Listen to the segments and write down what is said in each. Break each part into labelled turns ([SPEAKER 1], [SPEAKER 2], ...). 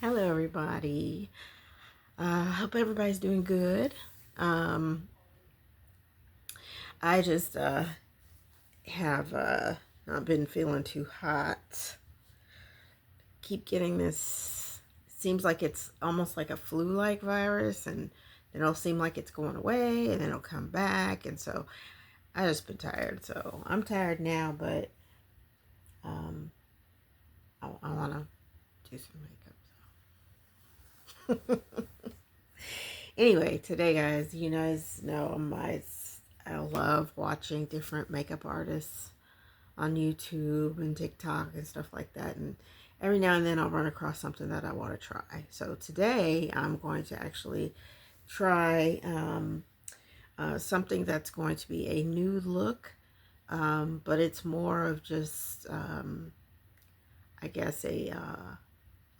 [SPEAKER 1] Hello, everybody. Hope everybody's doing good. Um, I just have not been feeling too hot. Keep getting this. Seems like it's almost like a flu-like virus, and then it'll seem like it's going away, and then it'll come back. And so I just been tired. So I'm tired now, but um, I want to do some makeup. So. Anyway, today, guys, you guys know I love watching different makeup artists on YouTube and TikTok and stuff like that. And every now and then I'll run across something that I want to try. So today I'm going to actually try something that's going to be a nude look, but it's more of just, I guess, a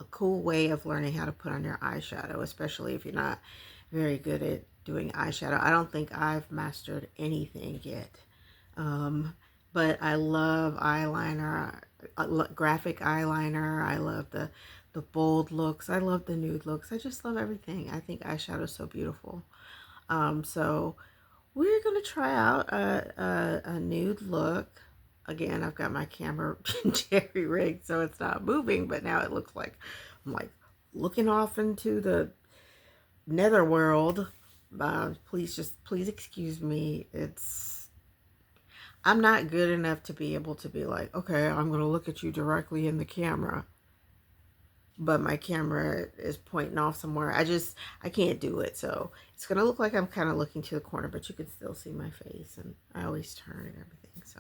[SPEAKER 1] cool way of learning how to put on your eyeshadow, especially if you're not very good at doing eyeshadow. I don't think I've mastered anything yet. But I love eyeliner, graphic eyeliner. I love the bold looks. I love the nude looks. I just love everything. I think eyeshadow is so beautiful. So we're going to try out a nude look. Again, I've got my camera jerry rigged so it's not moving, but now it looks like I'm like looking off into the netherworld. Please excuse me. I'm not good enough to be able to be like, okay, I'm going to look at you directly in the camera, but my camera is pointing off somewhere. I can't do it. So it's going to look like I'm kind of looking to the corner, but you can still see my face, and I always turn and everything. So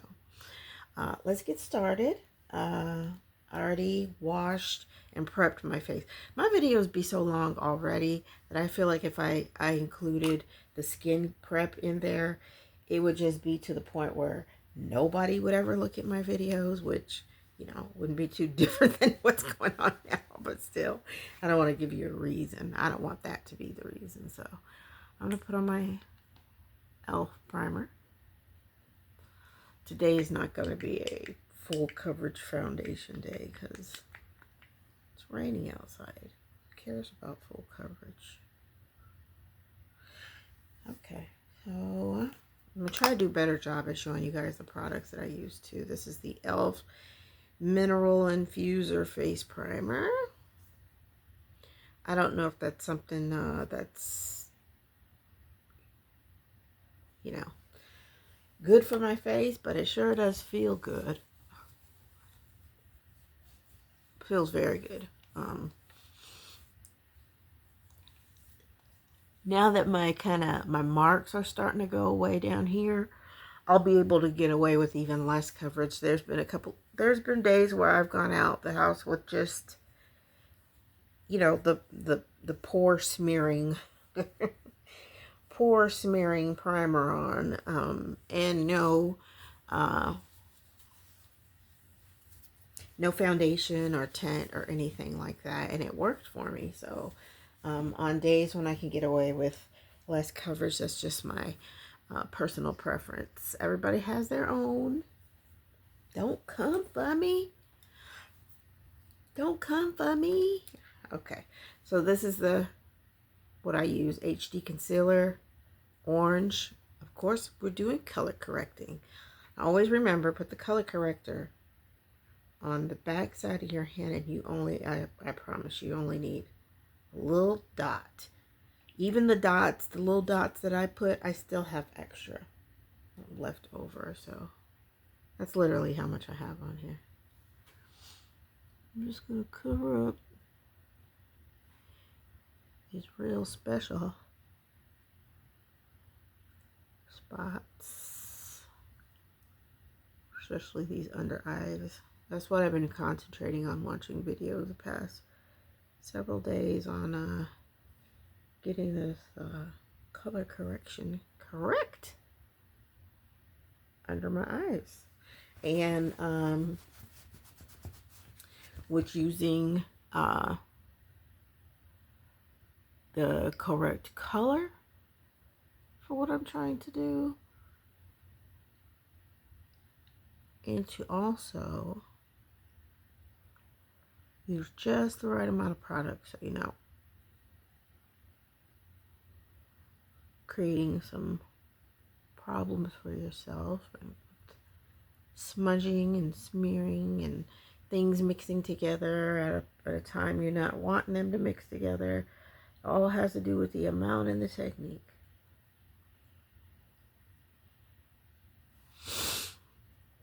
[SPEAKER 1] let's get started. I already washed and prepped my face. My videos be so long already that I feel like if I included the skin prep in there, it would just be to the point where nobody would ever look at my videos, which, wouldn't be too different than what's going on now. But still, I don't want to give you a reason. I don't want that to be the reason. So I'm going to put on my e.l.f. primer. Today is not going to be a full coverage foundation day because it's raining outside. Who cares about full coverage? Okay, so I'm going to try to do a better job at showing you guys the products that I use too. This is the e.l.f. Mineral Infuser Face Primer. I don't know if that's something that's, good for my face, but it sure does feel good. Feels very good. Now that my marks are starting to go away down here, I'll be able to get away with even less coverage. There's been days where I've gone out the house with just, the pore smearing, pore smearing primer on, and no foundation or tint or anything like that, and it worked for me. So on days when I can get away with less coverage, that's just my personal preference. Everybody has their own. Don't come for me. Don't come for me. Okay, so this is what I use, HD concealer, orange. Of course, we're doing color correcting. Always remember, put the color corrector on the back side of your hand, and I promise you only need a little dot. Even the little dots that I put, I still have extra left over. So that's literally how much I have on here. I'm just going to cover up these real special spots, especially these under eyes. That's what I've been concentrating on watching videos the past several days on getting this color correction correct under my eyes. And with using the correct color for what I'm trying to do, and to also Use just the right amount of product so you're not creating some problems for yourself, and smudging and smearing and things mixing together at a time you're not wanting them to mix together. All has to do with the amount and the technique.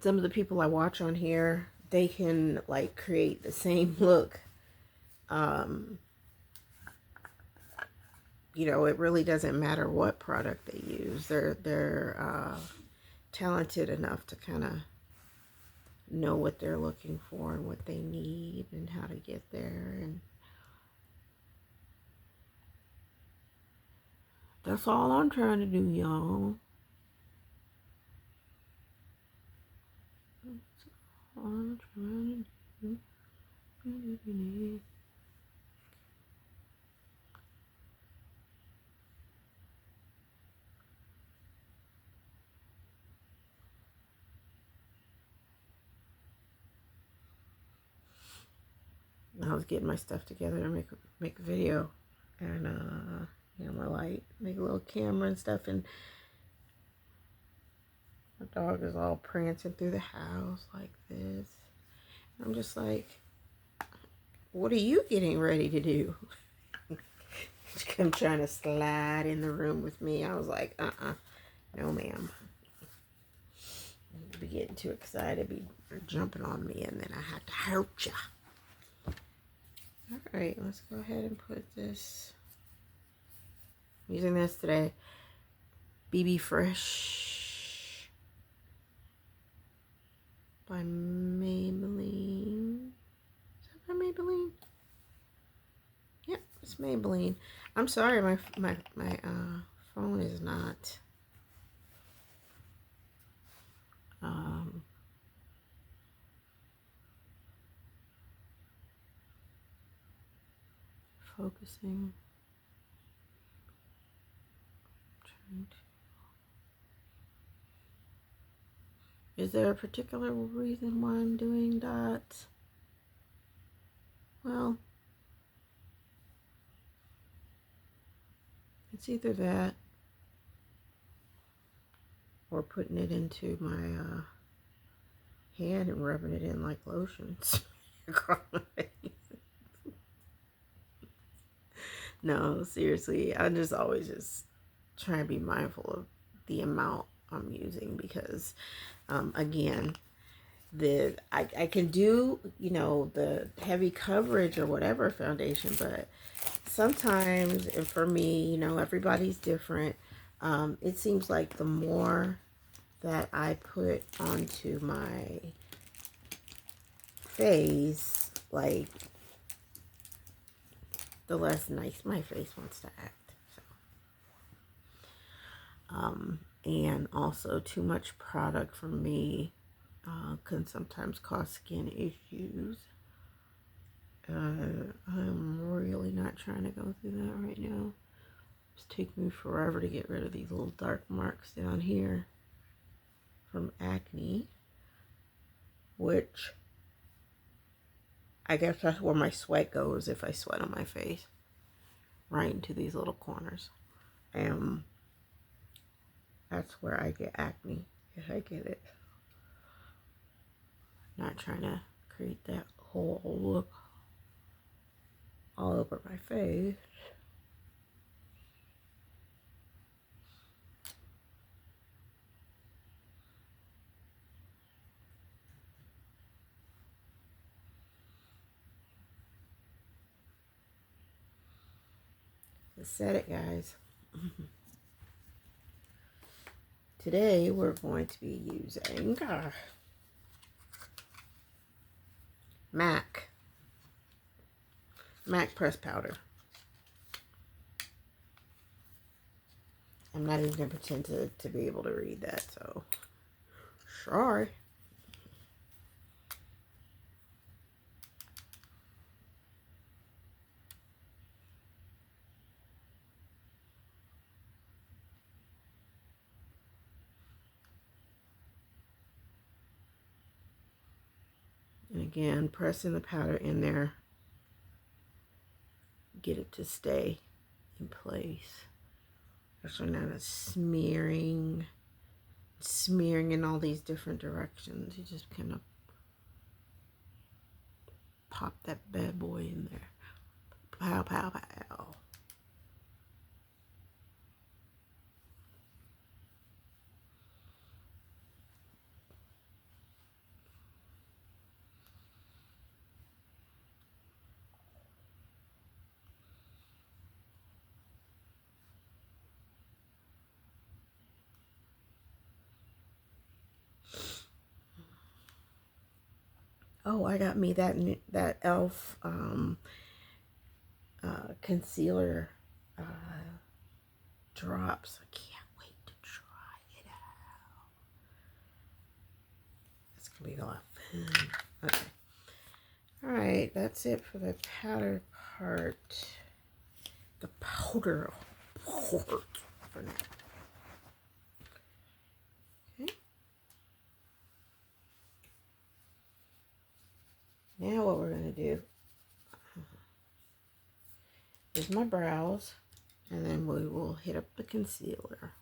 [SPEAKER 1] Some of the people I watch on here, they can like create the same look. You know, it really doesn't matter what product they use. They're talented enough to kind of know what they're looking for and what they need and how to get there. And that's all I'm trying to do, y'all. That's all I'm trying to do. I was getting my stuff together to make a video, and you know, my light, make a little camera and stuff, and my dog is all prancing through the house like this. I'm just like, what are you getting ready to do? She come trying to slide in the room with me. I was like, no ma'am. Be getting too excited, be jumping on me, and then I have to hurt ya. Alright, let's go ahead and put this. I'm using this today. BB Fresh by Maybelline. Is that by Maybelline? Yep, it's Maybelline. I'm sorry, my phone is not focusing. Is there a particular reason why I'm doing that? Well, it's either that or putting it into my hand and rubbing it in like lotions. No, seriously, I just always just try and be mindful of the amount I'm using, because again, I can do, you know, the heavy coverage or whatever foundation, but sometimes, and for me, you know, everybody's different. It seems like the more that I put onto my face, like, the less nice my face wants to act. So, and also too much product for me can sometimes cause skin issues. I'm really not trying to go through that right now. It's taking me forever to get rid of these little dark marks down here from acne, which I guess that's where my sweat goes if I sweat on my face, right into these little corners. And that's where I get acne if I get it. Not trying to create that whole look all over my face. I said it, guys. Today we're going to be using MAC press powder. I'm not even going to pretend to be able to read that, so sorry. And again, pressing the powder in there get it to stay in place. Especially now it's smearing in all these different directions. You just kind of pop that bad boy in there. Pow, pow, pow. Oh, I got me that e.l.f. Concealer drops. I can't wait to try it out. It's gonna be a lot of fun. Okay. All right, that's it for the powder part. The powder part for now. Okay. Now what we're gonna do is my brows, and then we will hit up the concealer.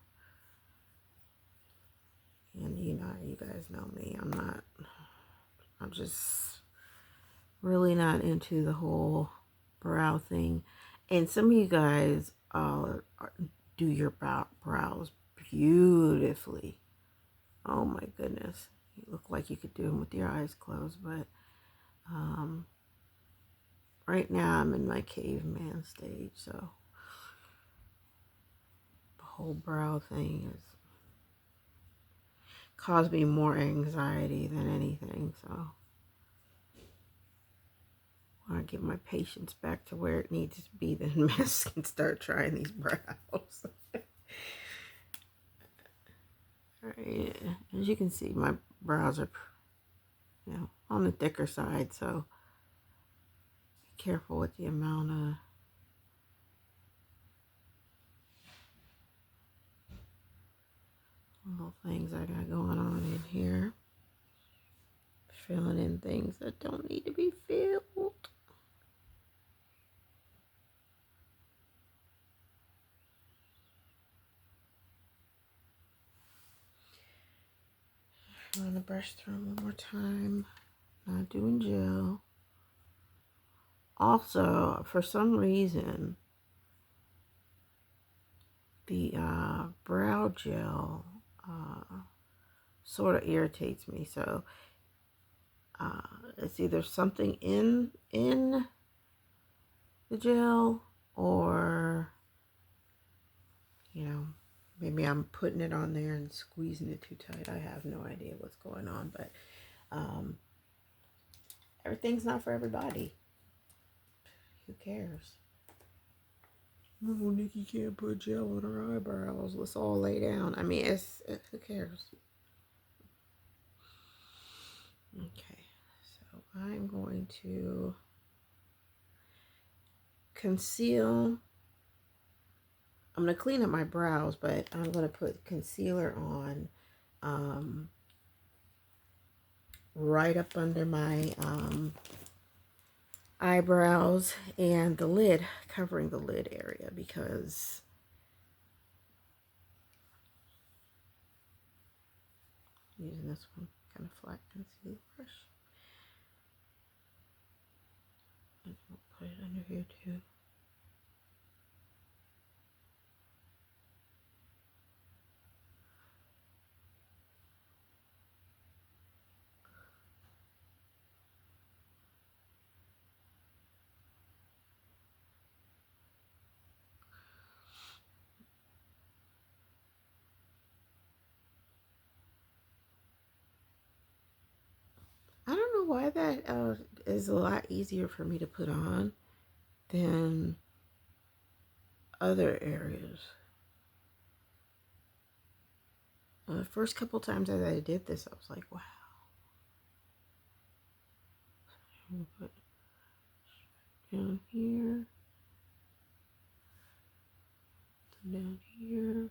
[SPEAKER 1] And you guys know me. I'm just really not into the whole brow thing. And some of you guys do your brows beautifully. Oh my goodness. You look like you could do them with your eyes closed, but right now I'm in my caveman stage, so the whole brow thing has caused me more anxiety than anything, so I want to get my patience back to where it needs to be, then mess and start trying these brows. Alright, as you can see, my brows are, on the thicker side, so be careful with the amount of little things I got going on in here. Filling in things that don't need to be filled. I'm going to brush through one more time. Not doing gel. Also, for some reason, the brow gel sort of irritates me. So it's either something in the gel, or maybe I'm putting it on there and squeezing it too tight. I have no idea what's going on, but everything's not for everybody. Who cares? Oh, Nikki can't put gel on her eyebrows. Let's all lay down. I mean, who cares? Okay, so I'm going to conceal. I'm going to clean up my brows, but I'm going to put concealer on right up under my eyebrows and the lid, covering the lid area, because using this one kind of flat concealer brush. And we'll put it under here too. I don't know why that is a lot easier for me to put on than other areas. The first couple times that I did this, I was like, wow. Put down here, down here,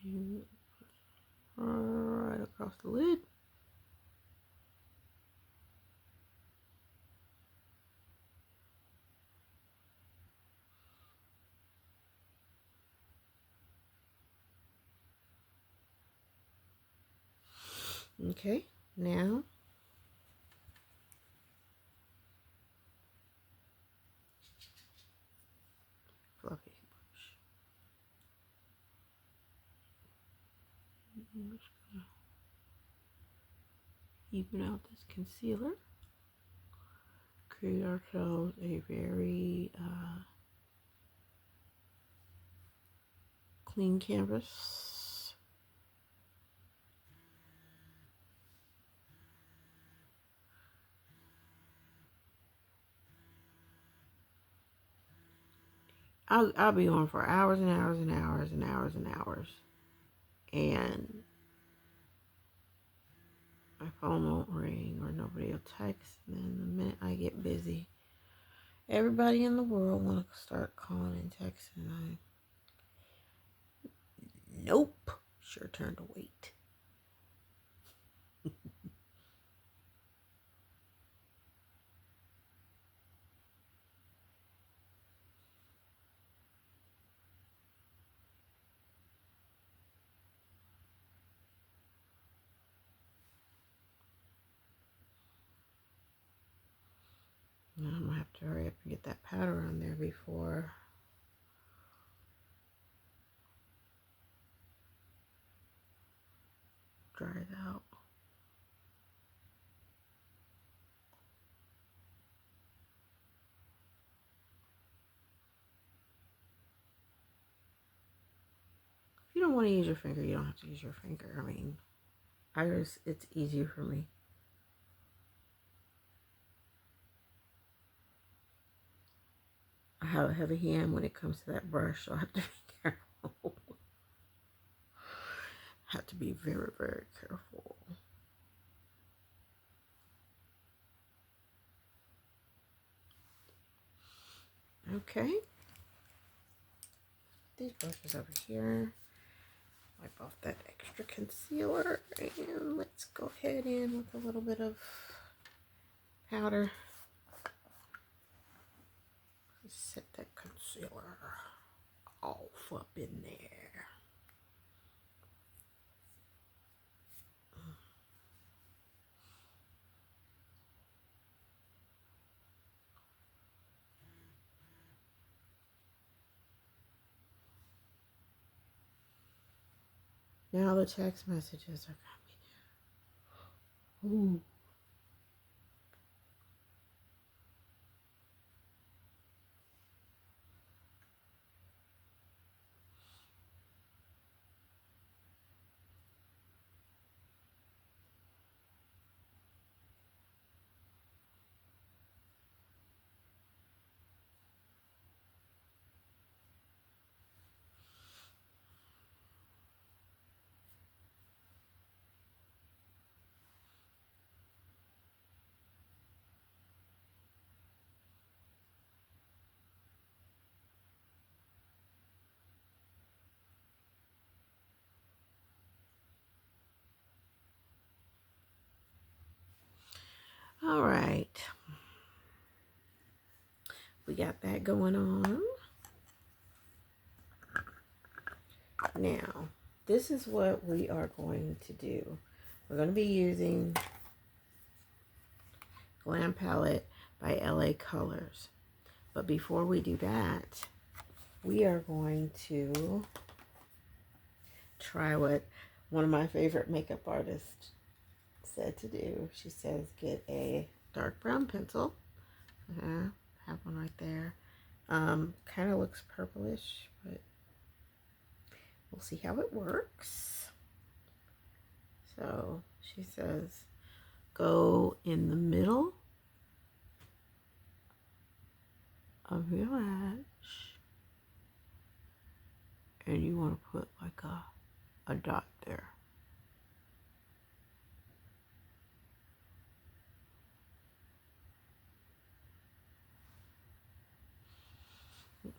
[SPEAKER 1] and right across the lid. Okay, now fluffy brush. I'm just gonna even out this concealer. Create ourselves a very clean canvas. I'll be on for hours and hours and hours and hours and hours. And my phone won't ring or nobody will text. And then the minute I get busy, everybody in the world want to start calling and texting. Nope. Sure turn to wait. Now I'm going to have to hurry up and get that powder on there before it dries out. If you don't want to use your finger, you don't have to use your finger. I mean, it's easier for me. I have a heavy hand when it comes to that brush, so I have to be careful. Have to be very, very careful. Okay. These brushes over here. Wipe off that extra concealer, and let's go ahead in with a little bit of powder. Just set that concealer off up in there. Now the text messages are coming. Ooh. All right. We got that going on. Now, this is what we are going to do. We're going to be using Glam Palette by LA Colors. But before we do that, we are going to try what one of my favorite makeup artists said to do. She says get a dark brown pencil. Have one right there. Kind of looks purplish, but we'll see how it works. So she says go in the middle of your lash, and you want to put like a dot there.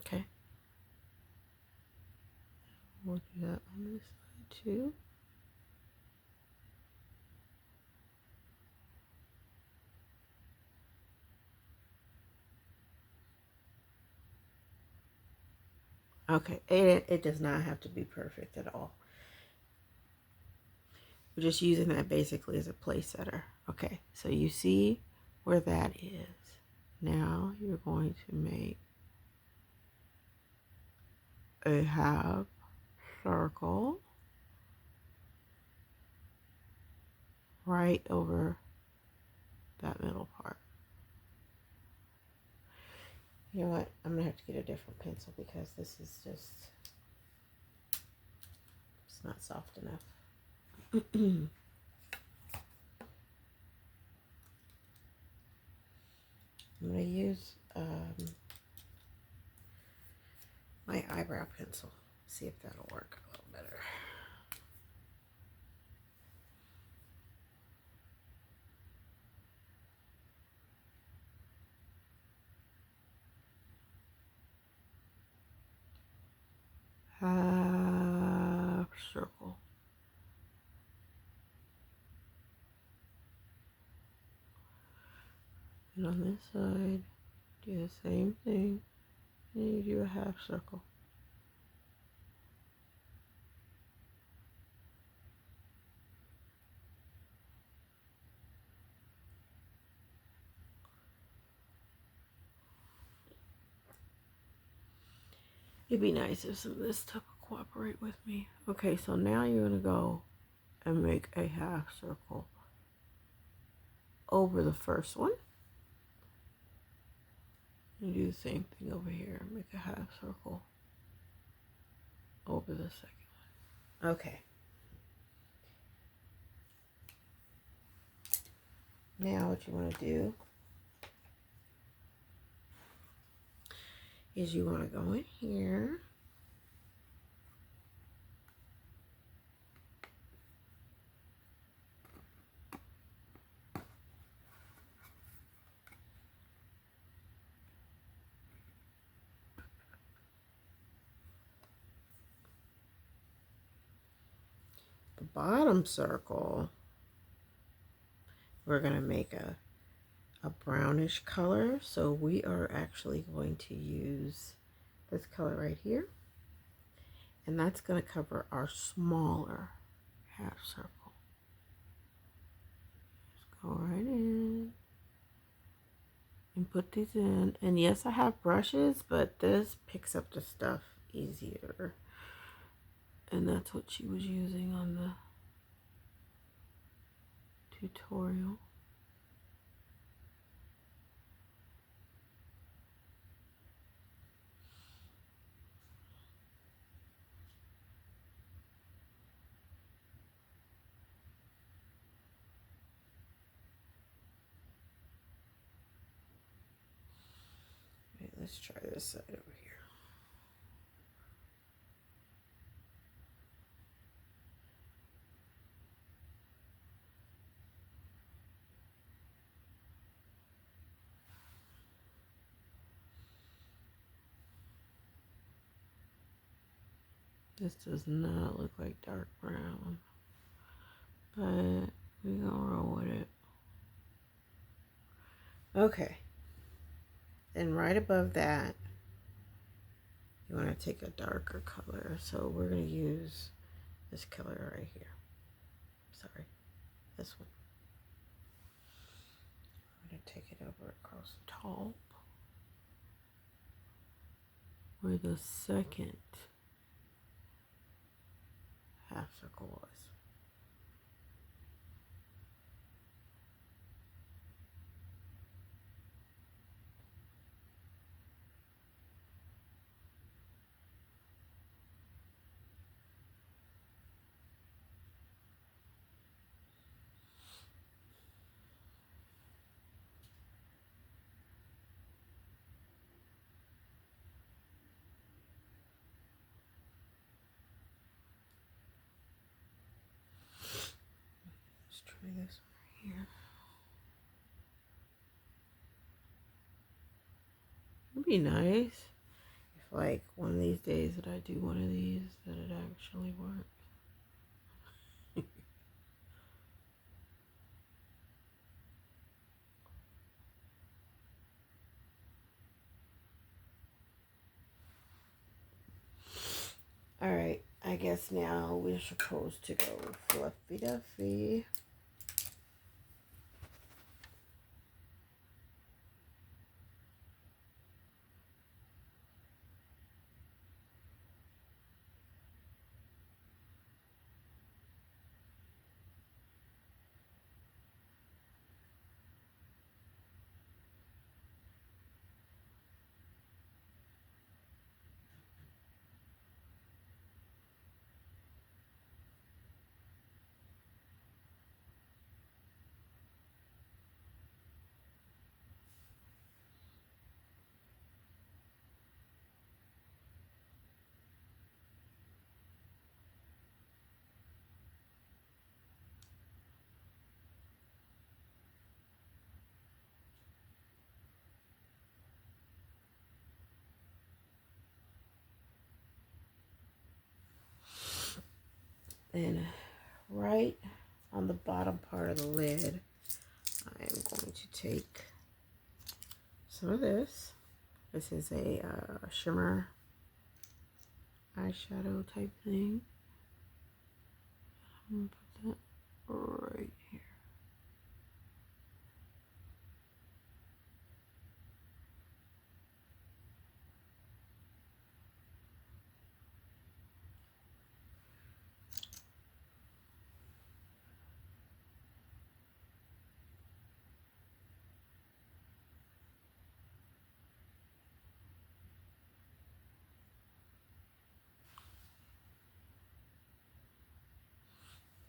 [SPEAKER 1] Okay. We'll do that on this side too. Okay, it does not have to be perfect at all. We're just using that basically as a place setter. Okay, so you see where that is. Now you're going to make a half circle right over that middle part. You know what? I'm going to have to get a different pencil because this is just, it's not soft enough. I'm going to use my eyebrow pencil. See if that'll work a little better. Half circle. And on this side, do the same thing. And you do a half circle. It'd be nice if some of this stuff would cooperate with me. Okay, so now you're going to go and make a half circle over the first one. You do the same thing over here. Make a half circle over the second one. Okay. Now what you want to do is you want to go in here. The bottom circle, we're going to make a brownish color. So we are actually going to use this color right here. And that's going to cover our smaller half circle. Just go right in and put these in. And yes, I have brushes, but this picks up the stuff easier. And that's what she was using on the tutorial. Okay, let's try this side over here. This does not look like dark brown, but we're gonna roll with it. Okay. And right above that, you want to take a darker color. So we're going to use this color right here. Sorry, this one. I'm going to take it over across the top where the second half circle was. Let's try this one here. It'd be nice if, like, one of these days that I do one of these, that it actually works. All right, I I guess now we're supposed to go fluffy duffy. And right on the bottom part of the lid, I am going to take some of this. This is a shimmer eyeshadow type thing. I'm going to put that right here.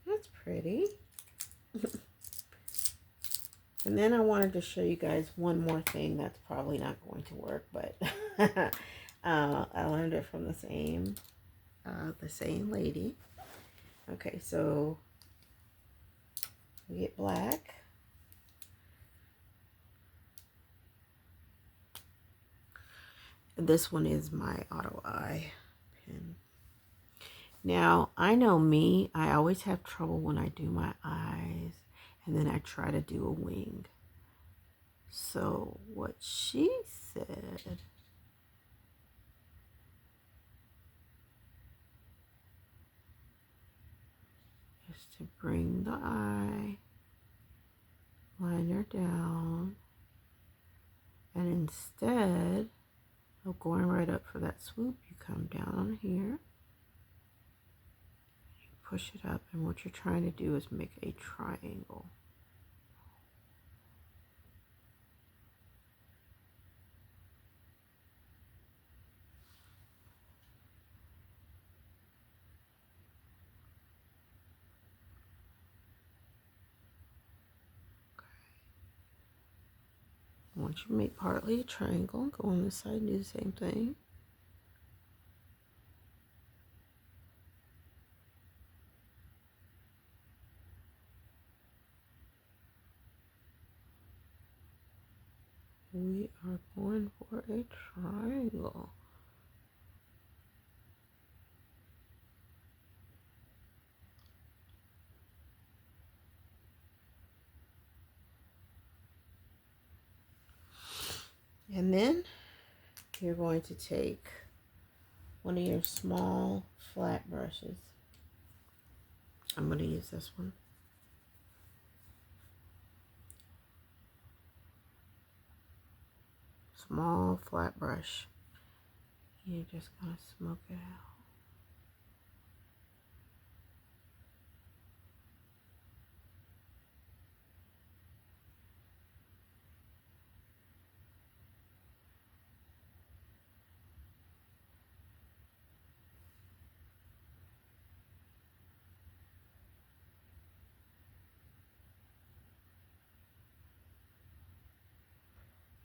[SPEAKER 1] That's pretty. And then I wanted to show you guys one more thing that's probably not going to work, but I learned it from the same lady. Okay, so we get black. And this one is my auto eye pen. Now, I know me, I always have trouble when I do my eyes and then I try to do a wing. So what she said is to bring the eye liner down, and instead of going right up for that swoop, you come down on here, you push it up, and what you're trying to do is make a triangle. Once you make partly a triangle, go on this side and do the same thing. We are going for a triangle. And then you're going to take one of your small flat brushes. I'm going to use this one. Small flat brush. You're just going to smoke it out.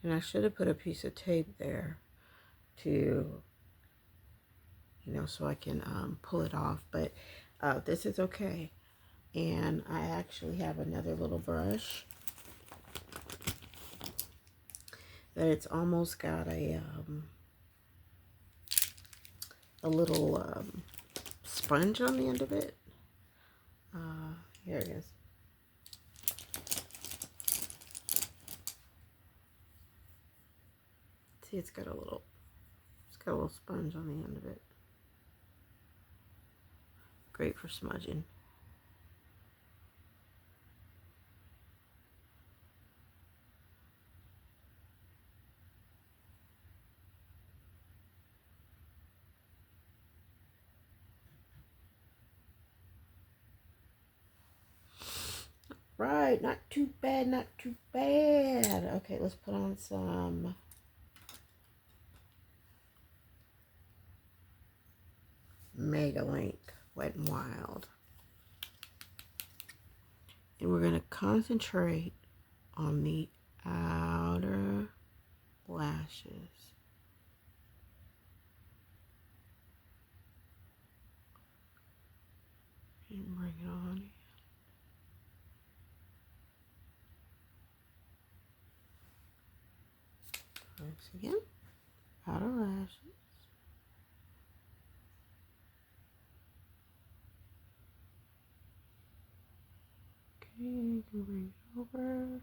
[SPEAKER 1] And I should have put a piece of tape there to, so I can pull it off. But this is okay. And I actually have another little brush that it's almost got a little sponge on the end of it. Here it is. See, it's got a little sponge on the end of it. Great for smudging. Right, not too bad, not too bad. Okay, let's put on some Mega Link Wet and Wild. And we're going to concentrate on the outer lashes. And bring it on. Once again, outer lashes. Okay, you can bring it over.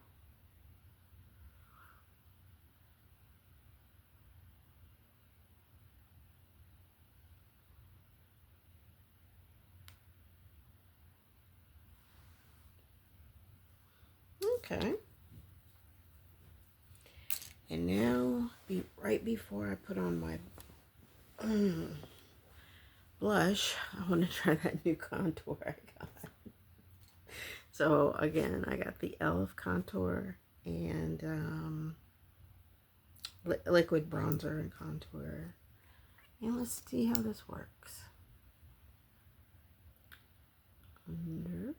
[SPEAKER 1] Okay. And now, right before I put on my blush, I want to try that new contour I got. So again, I got the e.l.f. contour and liquid bronzer and contour. And let's see how this works. Under.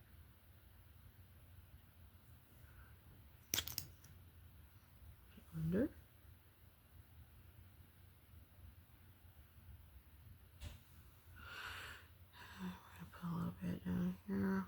[SPEAKER 1] Under. I'm going to put a little bit down here.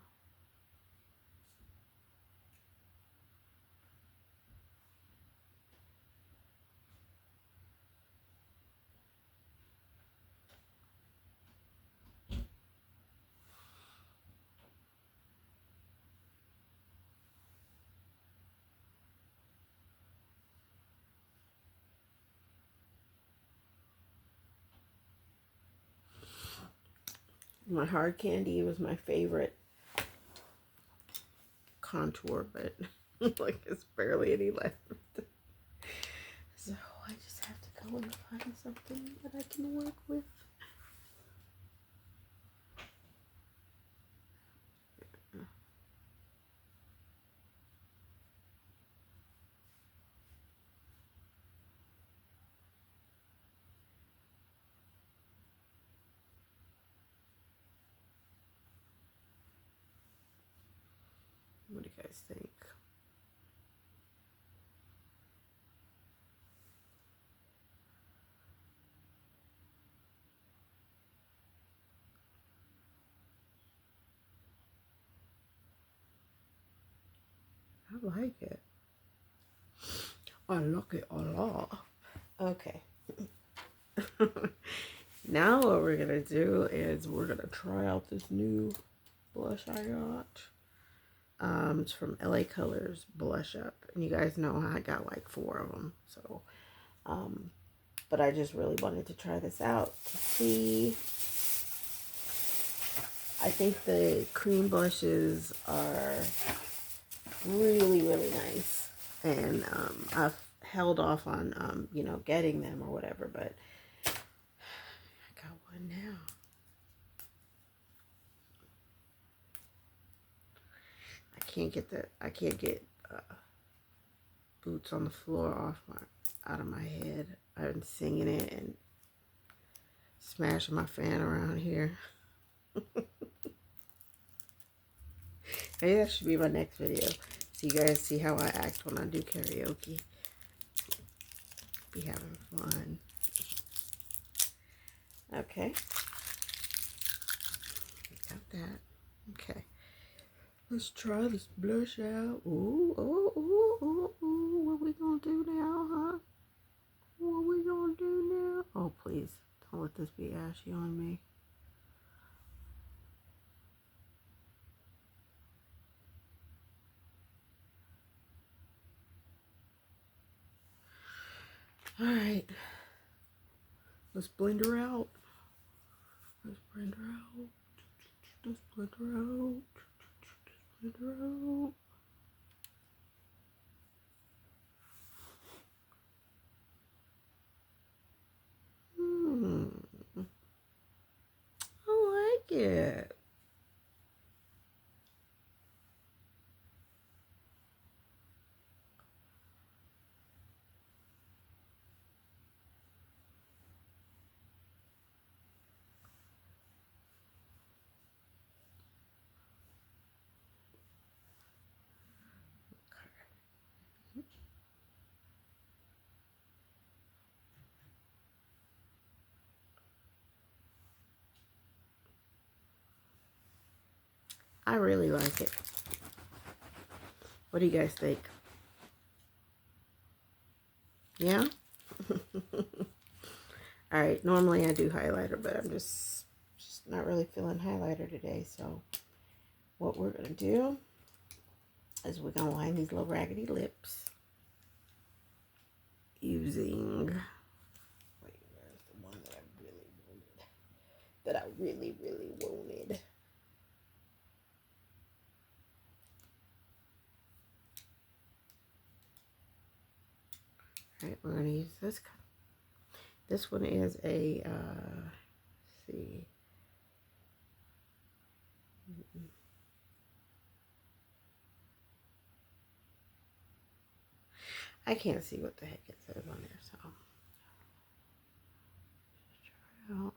[SPEAKER 1] My hard candy was my favorite contour, but like it's barely any left. So I just have to go and find something that I can work with. What do you guys think? I like it. I like it a lot. Okay. Now what we're going to do is we're going to try out this new blush I got. It's from LA Colors Blush Up. And you guys know I got like 4 of them. So, but I just really wanted to try this out to see. I think the cream blushes are really, really nice. And I've held off on, you know, getting them or whatever. But I got one now. I can't get Boots on the Floor out of my head. I've been singing it and smashing my fan around here. Maybe that should be my next video, so you guys see how I act when I do karaoke. Be having fun. Okay, got that. Okay, let's try this blush out. Ooh, ooh, ooh, ooh, ooh. What we gonna do now, huh? What we gonna do now? Oh, please, don't let this be ashy on me. All right, let's blend her out. Let's blend her out. split her out. Split her out. I like it. I really like it. What do you guys think? Yeah? Alright, normally I do highlighter, but I'm just not really feeling highlighter today. So what we're going to do is we're going to line these little raggedy lips using, wait, where's the one that I really wanted? That I really, really wanted. Alright, we're going to use this. This one is a, let's see. I can't see what the heck it says on there, so. Try it out.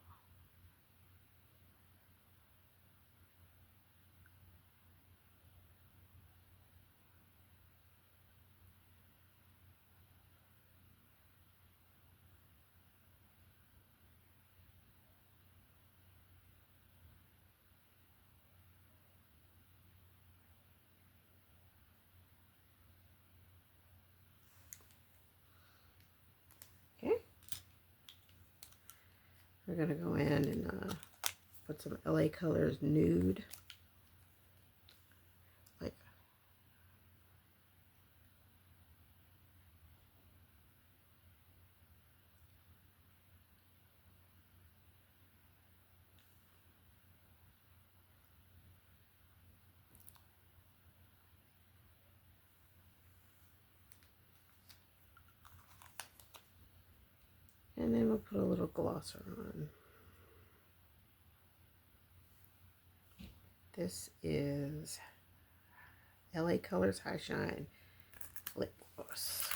[SPEAKER 1] Okay. We're going to go in and put some LA Colors Nude. Like, and then we'll put a little glosser on. This is LA Colors High Shine Lip Gloss.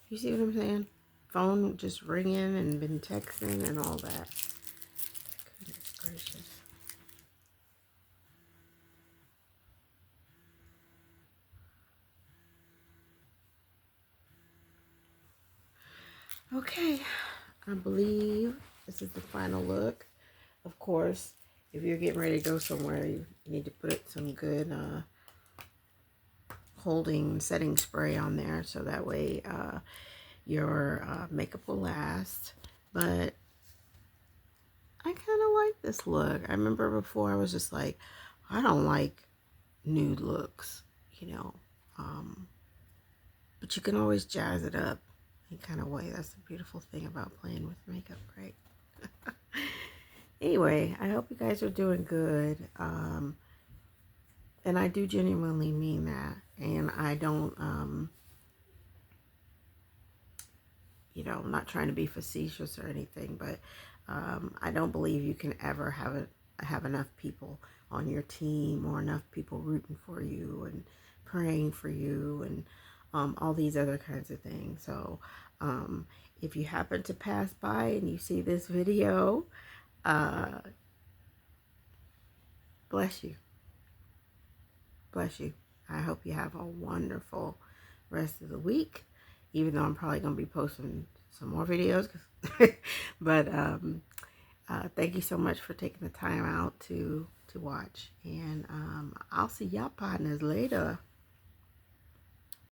[SPEAKER 1] You see what I'm saying? Phone just ringing and been texting and all that. Goodness gracious. Okay, I believe this is the final look. Of course, if you're getting ready to go somewhere, you need to put some good holding setting spray on there so that way your makeup will last. But I kind of like this look. I remember before I was just like, I don't like nude looks, you know. But you can always jazz it up in kind of way. That's the beautiful thing about playing with makeup, right? Anyway, I hope you guys are doing good. And I do genuinely mean that. And I don't, you know, I'm not trying to be facetious or anything, but I don't believe you can ever have enough people on your team or enough people rooting for you and praying for you and all these other kinds of things. So if you happen to pass by and you see this video, bless you. Bless you. I hope you have a wonderful rest of the week, even though I'm probably going to be posting some more videos. But Thank you so much for taking the time out to watch. And I'll see y'all partners later.